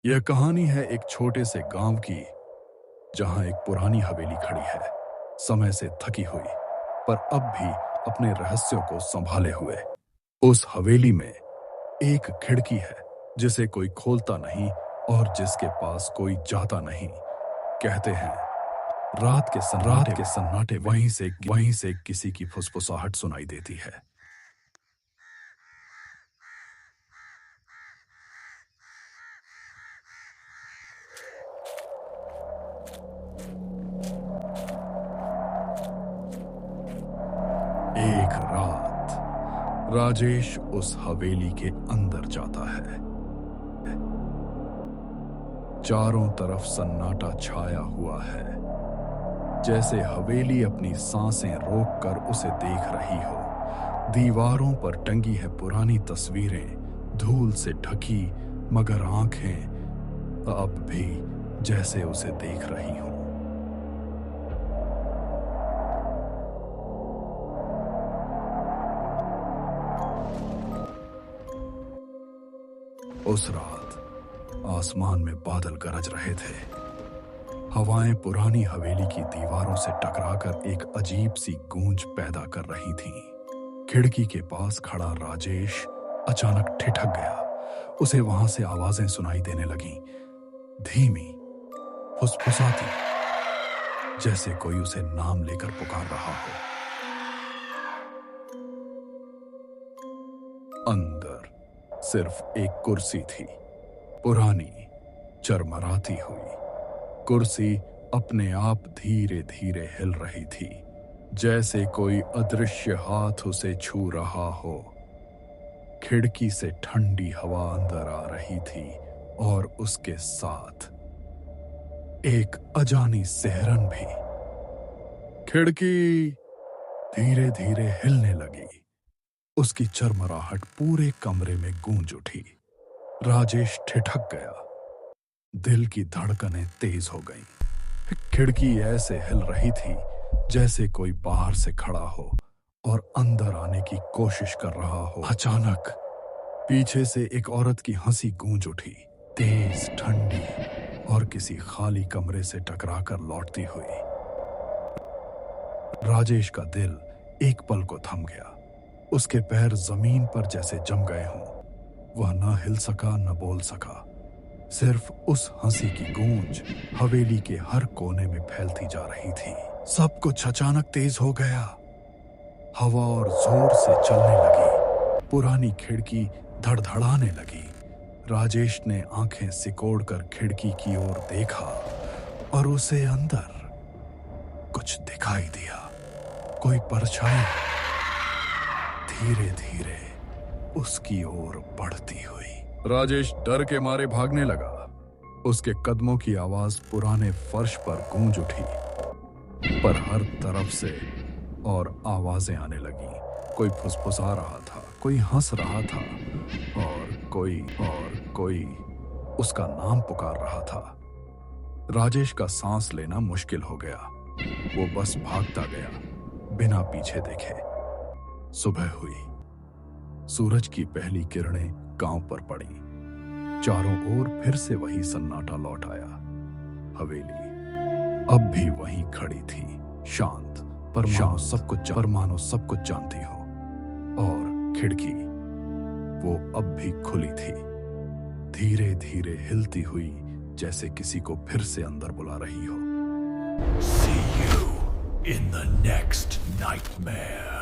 यह कहानी है एक छोटे से गांव की, जहां एक पुरानी हवेली खड़ी है, समय से थकी हुई, पर अब भी अपने रहस्यों को संभाले हुए। उस हवेली में एक खिड़की है जिसे कोई खोलता नहीं और जिसके पास कोई जाता नहीं। कहते हैं रात के सन्नाटे वहीं से किसी की फुसफुसाहट सुनाई देती है। एक रात राजेश उस हवेली के अंदर जाता है। चारों तरफ सन्नाटा छाया हुआ है, जैसे हवेली अपनी सांसें रोककर उसे देख रही हो। दीवारों पर टंगी है पुरानी तस्वीरें, धूल से ढकी, मगर आंखें अब भी जैसे उसे देख रही हों। उस रात आसमान में बादल गरज रहे थे। हवाएं पुरानी हवेली की दीवारों से टकराकर एक अजीब सी गूंज पैदा कर रही थीं। खिड़की के पास खड़ा राजेश अचानक ठिठक गया। उसे वहां से आवाजें सुनाई देने लगीं, धीमी, फुसफुसाती, जैसे कोई उसे नाम लेकर पुकार रहा हो। अंदर सिर्फ एक कुर्सी थी, पुरानी, चरमराती हुई। कुर्सी अपने आप धीरे धीरे हिल रही थी, जैसे कोई अदृश्य हाथ उसे छू रहा हो। खिड़की से ठंडी हवा अंदर आ रही थी और उसके साथ एक अजानी सिहरन भी। खिड़की धीरे धीरे हिलने लगी। उसकी चरमराहट पूरे कमरे में गूंज उठी। राजेश ठिठक गया। दिल की धड़कनें तेज हो गईं। खिड़की ऐसे हिल रही थी जैसे कोई बाहर से खड़ा हो और अंदर आने की कोशिश कर रहा हो। अचानक पीछे से एक औरत की हंसी गूंज उठी, तेज, ठंडी और किसी खाली कमरे से टकराकर लौटती हुई। राजेश का दिल एक पल को थम गया। उसके पैर जमीन पर जैसे जम गए हों। वह न हिल सका, न बोल सका। सिर्फ उस हंसी की गूंज हवेली के हर कोने में फैलती जा रही थी। सब कुछ अचानक तेज हो गया। हवा और जोर से चलने लगी। पुरानी खिड़की धड़धड़ाने लगी। राजेश ने आंखें सिकोड़कर खिड़की की ओर देखा और उसे अंदर कुछ दिखाई दिया। कोई परछाई धीरे धीरे उसकी ओर बढ़ती हुई। राजेश डर के मारे भागने लगा। उसके कदमों की आवाज पुराने फर्श पर गूंज उठी, पर हर तरफ से और आवाजें आने लगीं। कोई फुसफुसा रहा था, कोई हंस रहा था और कोई उसका नाम पुकार रहा था। राजेश का सांस लेना मुश्किल हो गया। वो बस भागता गया, बिना पीछे देखे। सुबह हुई। सूरज की पहली किरणें गांव पर पड़ी। चारों ओर फिर से वही सन्नाटा लौट आया। हवेली अब भी वहीं खड़ी थी, शांत, पर मानो सब कुछ जानती हो। और खिड़की, वो अब भी खुली थी, धीरे धीरे हिलती हुई, जैसे किसी को फिर से अंदर बुला रही हो। See you in the next nightmare.